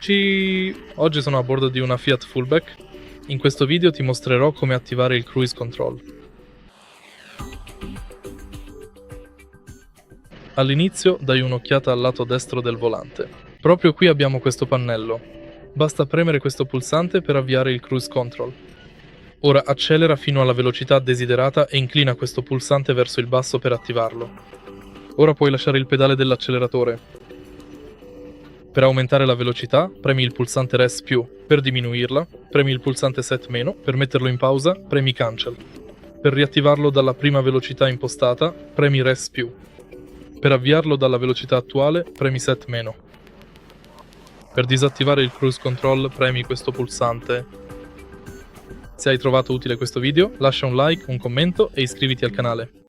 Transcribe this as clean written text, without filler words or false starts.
Oggi sono a bordo di una Fiat Fullback. In questo video ti mostrerò come attivare il cruise control. All'inizio dai un'occhiata al lato destro del volante. Proprio qui abbiamo questo pannello. Basta premere questo pulsante per avviare il cruise control. Ora accelera fino alla velocità desiderata e inclina questo pulsante verso il basso per attivarlo. Ora puoi lasciare il pedale dell'acceleratore. Per aumentare la velocità, premi il pulsante res+, per diminuirla, premi il pulsante set-, per metterlo in pausa, premi cancel. Per riattivarlo dalla prima velocità impostata, premi res+. Per avviarlo dalla velocità attuale, premi set-. Per disattivare il cruise control, premi questo pulsante. Se hai trovato utile questo video, lascia un like, un commento e iscriviti al canale.